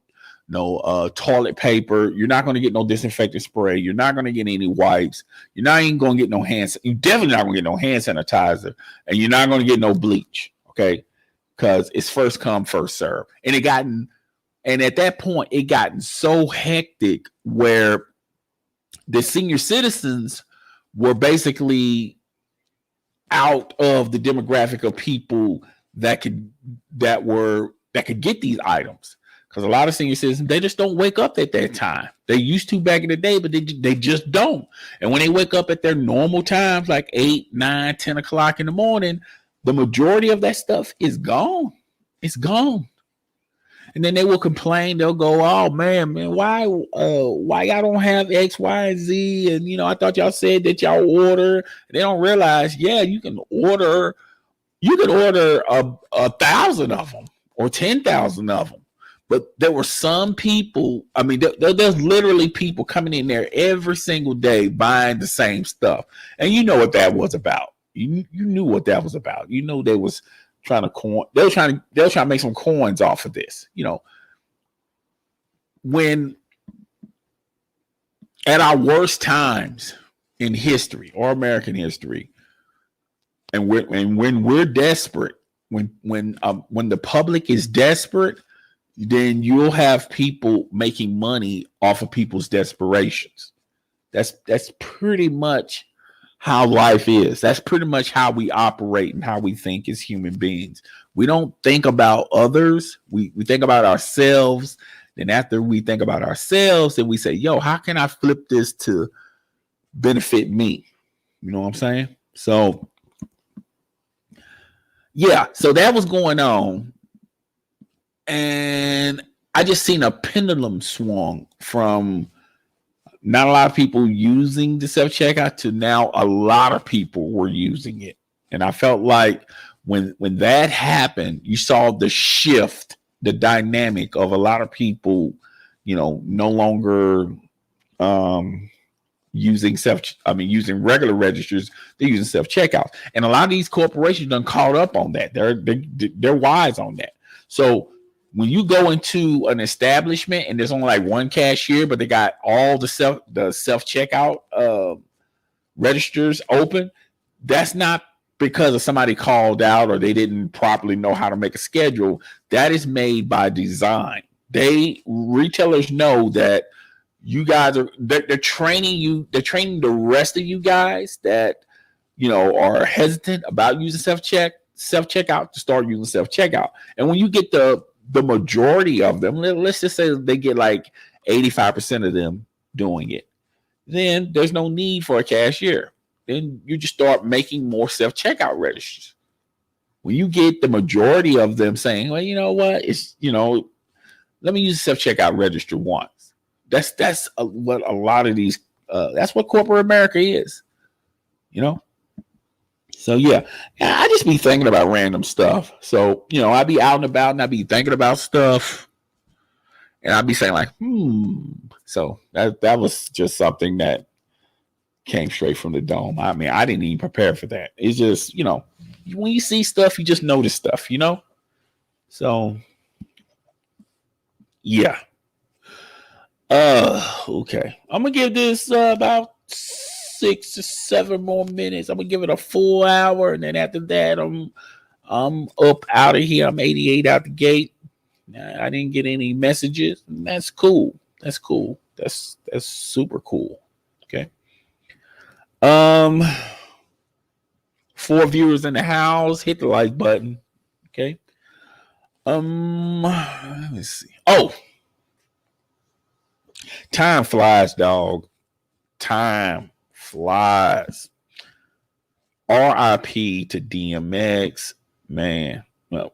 toilet paper. You're not going to get no disinfectant spray. You're not going to get any wipes. You're not even going to get no you're definitely not going to get no hand sanitizer, and you're not going to get no bleach. Okay, because it's first come, first serve. And at that point, it gotten so hectic where the senior citizens were basically out of the demographic of people that could get these items, because a lot of senior citizens, they just don't wake up at that time. They used to back in the day, but they just don't. And when they wake up at their normal times, like 8, 9, 10 o'clock in the morning, the majority of that stuff is gone. It's gone. And then they will complain. They'll go, "Oh man, why y'all don't have X, Y, and Z? And I thought y'all said that y'all order." And they don't realize, yeah, you can order 1,000 of them or 10,000 of them. But there were some people. I mean, there's literally people coming in there every single day buying the same stuff, and you know what that was about. You knew what that was about. You know they was trying to make some coins off of this. When at our worst times in history or American history, and when we're desperate, when the public is desperate, then you'll have people making money off of people's desperations. That's pretty much how life is. That's pretty much how we operate and how we think as human beings. We don't think about others. We think about ourselves. Then after we think about ourselves, then we say, yo, how can I flip this to benefit me? You know what I'm saying? So yeah, so that was going on. And I just seen a pendulum swung from not a lot of people using the self checkout to now a lot of people were using it. And I felt like when that happened, you saw the shift, the dynamic of a lot of people, no longer using using regular registers. They're using self checkouts, and a lot of these corporations done caught up on that. They're wise on that. So when you go into an establishment and there's only like one cashier, but they got all the self checkout registers open, that's not because of somebody called out or they didn't properly know how to make a schedule. That is made by design. Retailers know that you guys they're training you. They're training the rest of you guys that are hesitant about using self checkout to start using self checkout. And when you get the majority of them, let's just say they get like 85% of them doing it, then there's no need for a cashier. Then you just start making more self checkout registers. When you get the majority of them saying, well, you know what, let me use a self checkout register once. That's what a lot of these. That's what corporate America is. So yeah, I just be thinking about random stuff. So I be out and about and I be thinking about stuff, and I be saying like, So that was just something that came straight from the dome. I mean, I didn't even prepare for that. It's just when you see stuff, you just notice stuff. So yeah. Okay. I'm gonna give this about 6 to 7 more minutes. I'm gonna give it a full hour, and then after that, I'm up out of here. I'm 88 out the gate. I didn't get any messages. That's cool. That's cool. That's super cool. Okay. 4 viewers in the house. Hit the like button. Okay. Let me see. Oh, time flies, dog. Time flies. RIP to DMX, man. Well,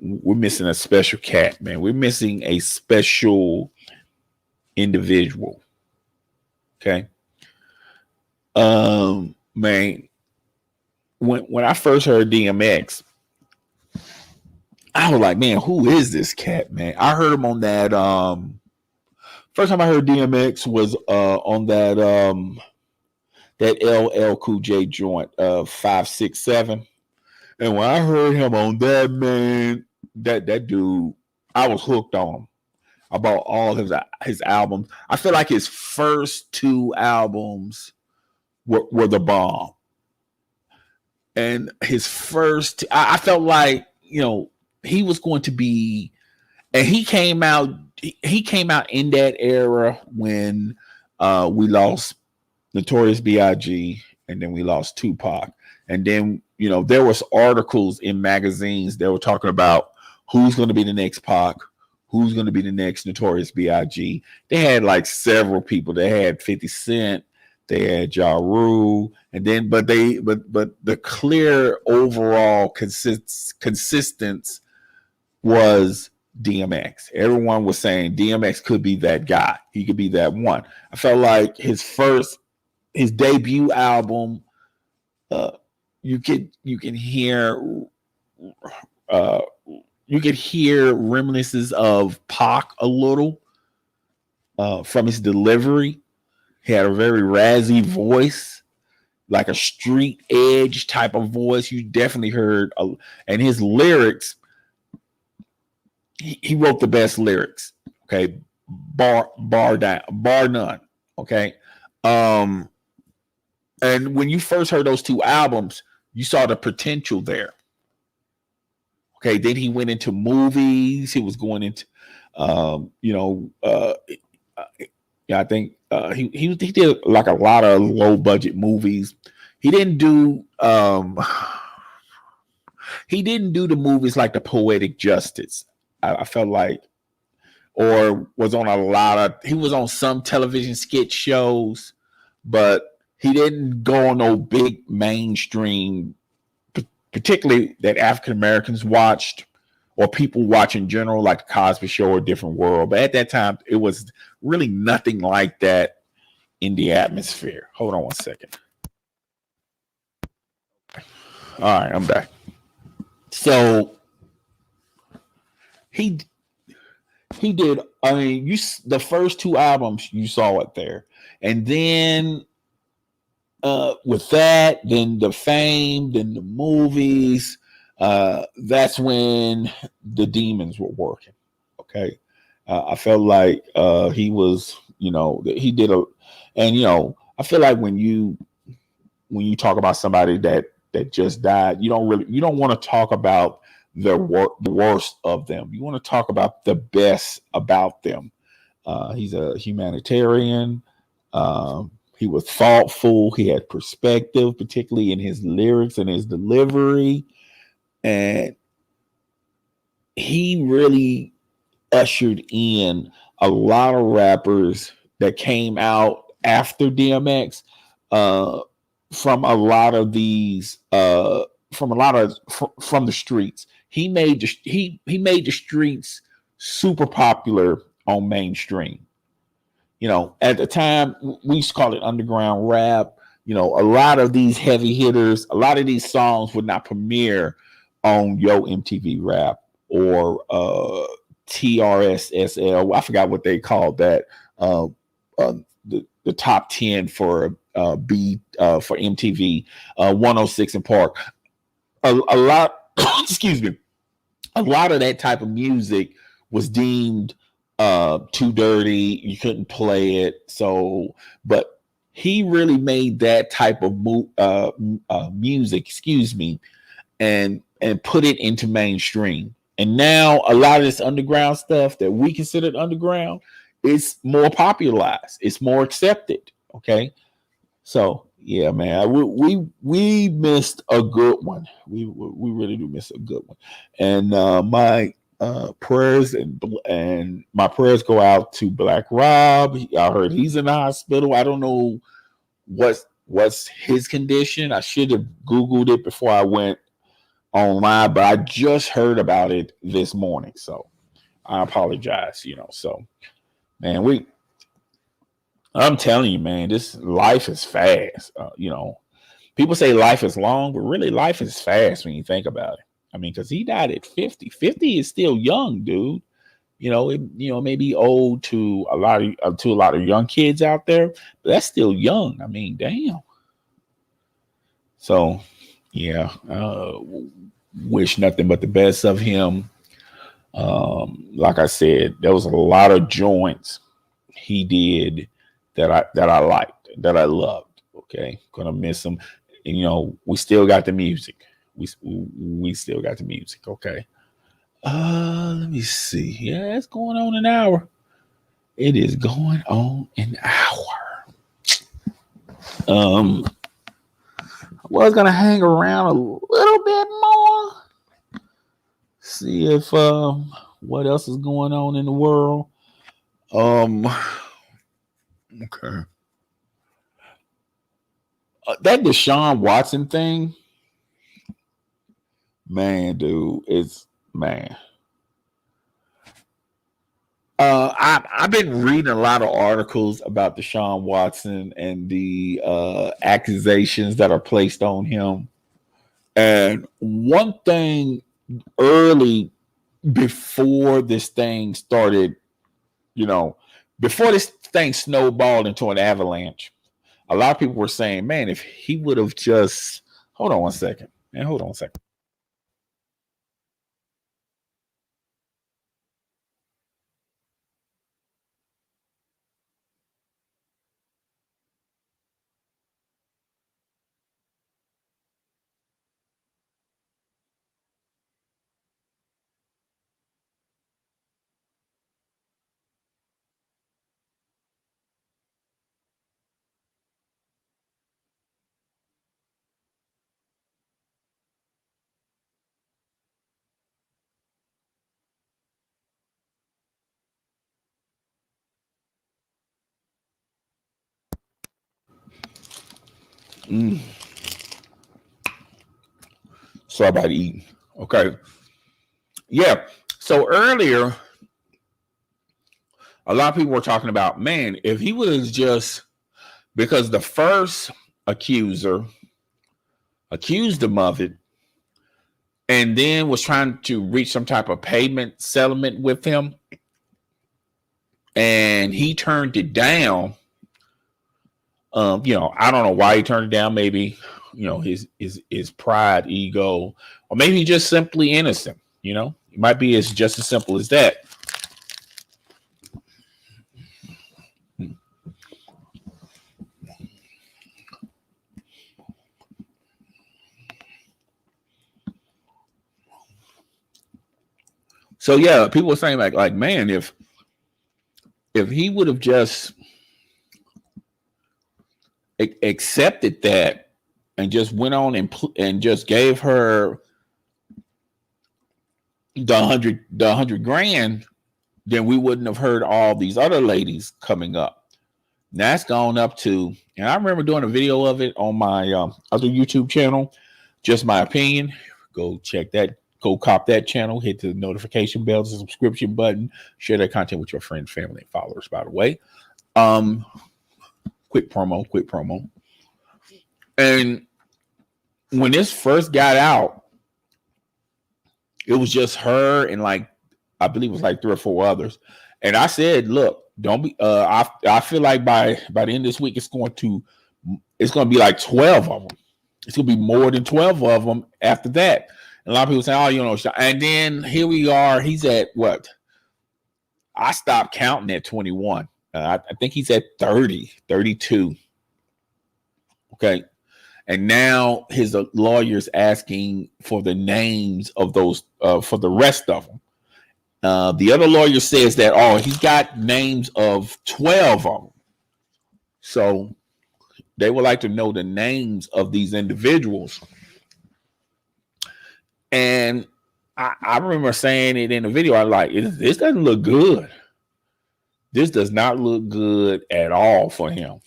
we're missing a special cat, man. We're missing a special individual. Okay. Man, when I first heard DMX, I was like, man, who is this cat, man? I heard him on that. First time I heard DMX was on that LL Cool J joint, 567. And when I heard him on that, man, that dude, I was hooked on him. I bought all his albums. I feel like his first 2 albums were the bomb. And his first, I felt like, he was going to be, and he came out in that era when we lost Notorious B.I.G. and then we lost Tupac. And then, there was articles in magazines that were talking about who's going to be the next Pac, who's going to be the next Notorious B.I.G. They had like several people. They had 50 Cent, they had Ja Rule, and then but the clear overall consistence was DMX. Everyone was saying DMX could be that guy. He could be that one. I felt like his debut album, you could hear reminiscences of Pac a little from his delivery. He had a very razzy voice, like a street edge type of voice. You definitely heard, and his lyrics. He wrote the best lyrics. Okay, bar none. Okay, and when you first heard those 2 albums, you saw the potential there. Okay, then he went into movies. He was going into, you know, yeah, I think he did like a lot of low budget movies. He didn't do he didn't do the movies like the Poetic Justice. I felt like, or was on a lot of. He was on some television skit shows, but he didn't go on no big mainstream, particularly that African Americans watched or people watch in general, like the Cosby Show or Different World. But at that time, it was really nothing like that in the atmosphere. Hold on one second. All right, I'm back. So he he did. I mean, the first two albums you saw it there, and then with that, then the fame, then the movies. That's when the demons were working. Okay, I felt like he was, he did a, and I feel like when you talk about somebody that just died, you don't want to talk about the worst of them. You want to talk about the best about them. He's a humanitarian. He was thoughtful. He had perspective, particularly in his lyrics and his delivery. And he really ushered in a lot of rappers that came out after DMX uh, from a lot of these from the streets. He made the streets super popular on mainstream. At the time we used to call it underground rap. A lot of these heavy hitters, a lot of these songs would not premiere on Yo MTV Rap or TRSSL. I forgot what they called that. The top 10 for for MTV, 106 in Park. A lot, excuse me, a lot of that type of music was deemed too dirty. You couldn't play it. So, but he really made that type of music, excuse me, and put it into mainstream. And now a lot of this underground stuff that we considered underground is more popularized. It's more accepted. Okay, so yeah, man, we missed a good one. We really do miss a good one. And my prayers and my prayers go out to Black Rob. I heard he's in the hospital. I don't know what's his condition. I should have Googled it before I went online, but I just heard about it this morning. So I apologize, So man, I'm telling you, man, this life is fast. People say life is long, but really life is fast when you think about it. I mean, because he died at 50. 50 is still young, dude. It may be old to a lot of young kids out there, but that's still young. I mean, damn. So, yeah, wish nothing but the best of him. Like I said, there was a lot of joints he did that I liked, that I loved. Okay, gonna miss him. And, we still got the music. We still got the music. Okay. Let me see. Yeah, it's going on an hour. It is going on an hour. I was gonna hang around a little bit more. See if what else is going on in the world. Okay. That Deshaun Watson thing, man, dude, it's man. I've been reading a lot of articles about Deshaun Watson and the accusations that are placed on him. And one thing early before this thing started, you know, before this thing snowballed into an avalanche, a lot of people were saying, man, if he would have just hold on one second, man, hold on a second. Sorry about eating. Okay. Yeah. So earlier, a lot of people were talking about, man, if he was just, because the first accuser accused him of it and then was trying to reach some type of payment settlement with him, and he turned it down. I don't know why he turned it down. Maybe, his pride, ego, or maybe he's just simply innocent. It might be just as simple as that. So yeah, people were saying like man, if he would have just accepted that and just went on and just gave her the 100 grand, then we wouldn't have heard all these other ladies coming up. Now it's gone up to, and I remember doing a video of it on my other YouTube channel, Just My Opinion. Go check that. Go cop that channel. Hit the notification bell, the subscription button. Share that content with your friends, family, and followers, by the way. Quick promo. And when this first got out, it was just her and I believe it was 3 or 4 others. And I said, look, don't be I feel like by the end of this week it's going to be 12 of them. It's going to be more than 12 of them after that. And a lot of people say, oh, and then here we are. He's at what? I stopped counting at 21. I think he's at 30, 32. Okay. And now his lawyer's asking for the names of those for the rest of them. The other lawyer says that, he's got names of 12 of them. So they would like to know the names of these individuals. And I remember saying it in the video. I was like, this doesn't look good. This does not look good at all for him.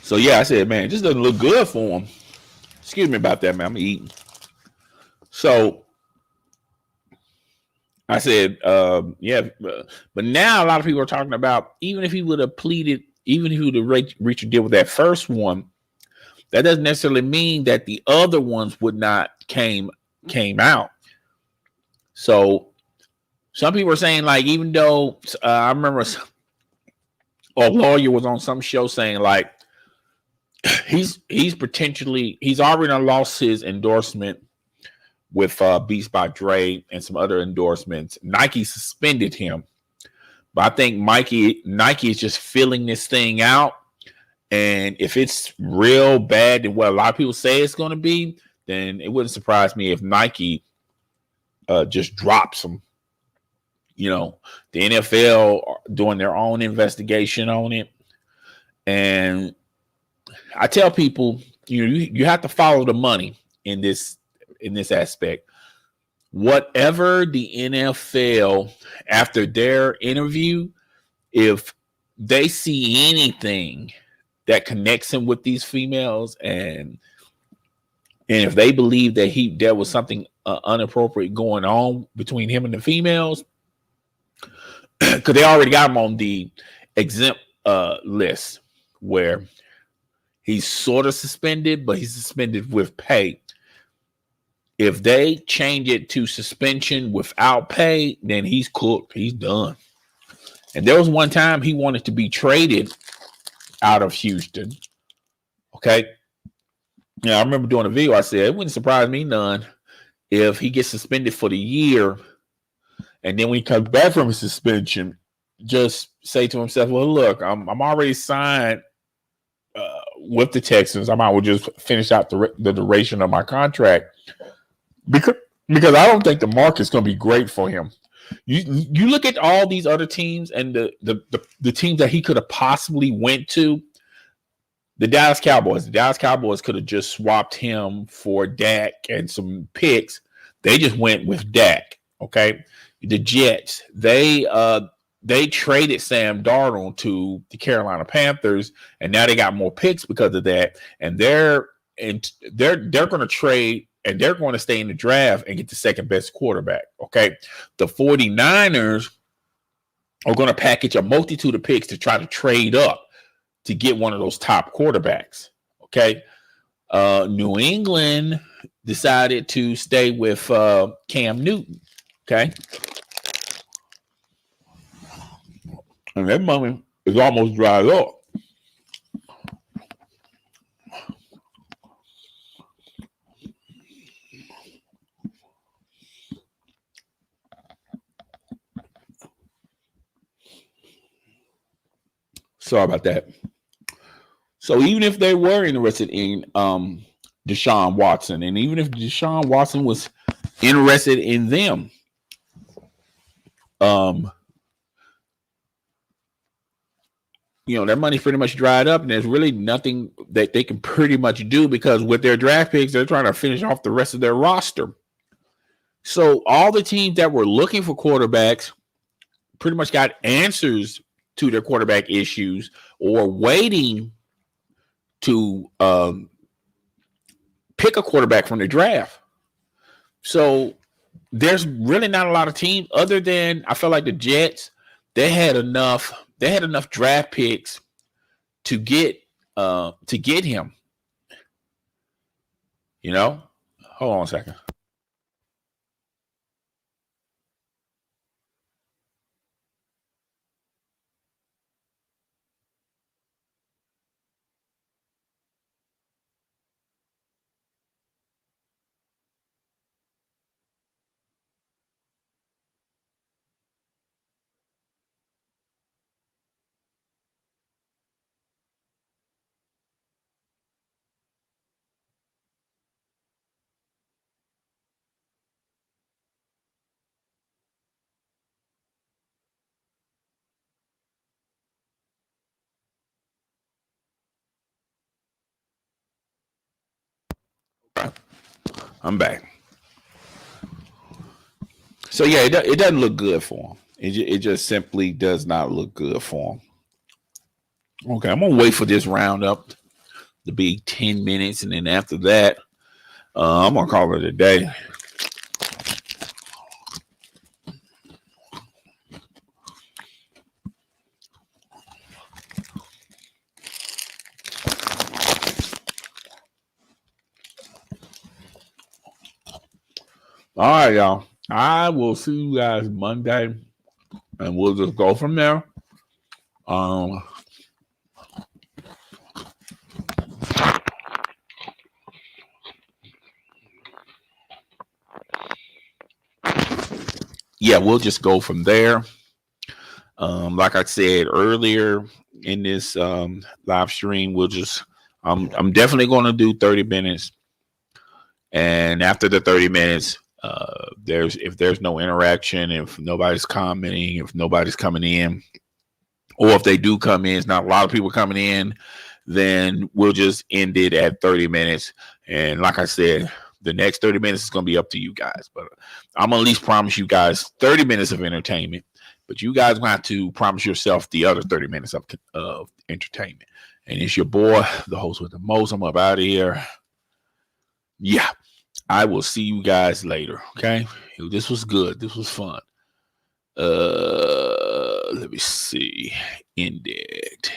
So yeah, I said, man, this doesn't look good for him. Excuse me about that, man. I'm eating. So I said, yeah, but now a lot of people are talking about, even if he would have pleaded, even if he would have reached a deal with that first one, that doesn't necessarily mean that the other ones would not came out. So some people are saying, even though I remember a lawyer was on some show saying he's already lost his endorsement with Beats by Dre and some other endorsements. Nike suspended him, but I think Nike is just filling this thing out. And if it's real bad than what a lot of people say it's going to be, then it wouldn't surprise me if Nike just drops him. The NFL doing their own investigation on it. And I tell people, you have to follow the money in this aspect. Whatever the NFL, after their interview, if they see anything that connects him with these females, and if they believe that there was something inappropriate going on between him and the females, because they already got him on the exempt list where he's sort of suspended, but he's suspended with pay. If they change it to suspension without pay, then he's cooked. He's done. And there was one time he wanted to be traded out of Houston. Okay. Yeah, I remember doing a video. I said, it wouldn't surprise me none if he gets suspended for the year. And then when he comes back from his suspension, just say to himself, well, look, I'm already signed with the Texans. I might well just finish out the duration of my contract because because I don't think the market's going to be great for him. You look at all these other teams and the teams that he could have possibly went to. The Dallas Cowboys. The Dallas Cowboys could have just swapped him for Dak and some picks. They just went with Dak. Okay. The Jets. They traded Sam Darnold to the Carolina Panthers, and now they got more picks because of that. And they're going to trade and they're going to stay in the draft and get the second best quarterback. Okay. The 49ers are going to package a multitude of picks to try to trade up to get one of those top quarterbacks. Okay. New England decided to stay with Cam Newton. Okay. And that money is almost dried up. Sorry about that. So even if they were interested in Deshaun Watson, and even if Deshaun Watson was interested in them, their money's pretty much dried up, and there's really nothing that they can pretty much do because with their draft picks, they're trying to finish off the rest of their roster. So all the teams that were looking for quarterbacks pretty much got answers to their quarterback issues or waiting to pick a quarterback from the draft. So there's really not a lot of teams other than I feel like the Jets. They had enough draft picks to get him. Hold on a second. I'm back. So yeah, it doesn't look good for him. It just simply does not look good for him. Okay, I'm gonna wait for this roundup to be 10 minutes, and then after that, I'm gonna call it a day. All right, y'all. I will see you guys Monday, and we'll just go from there. Yeah, we'll just go from there. Like I said earlier in this live stream, I'm definitely going to do 30 minutes. And after the 30 minutes, if there's no interaction, if nobody's commenting, if nobody's coming in, or if they do come in, it's not a lot of people coming in, then we'll just end it at 30 minutes. And like I said, the next 30 minutes is going to be up to you guys. But I'm going to at least promise you guys 30 minutes of entertainment. But you guys going to have to promise yourself the other 30 minutes of entertainment. And it's your boy, the host with the most. I'm up out of here. Yeah, I will see you guys later. Okay, this was good. This was fun. Let me see. End it.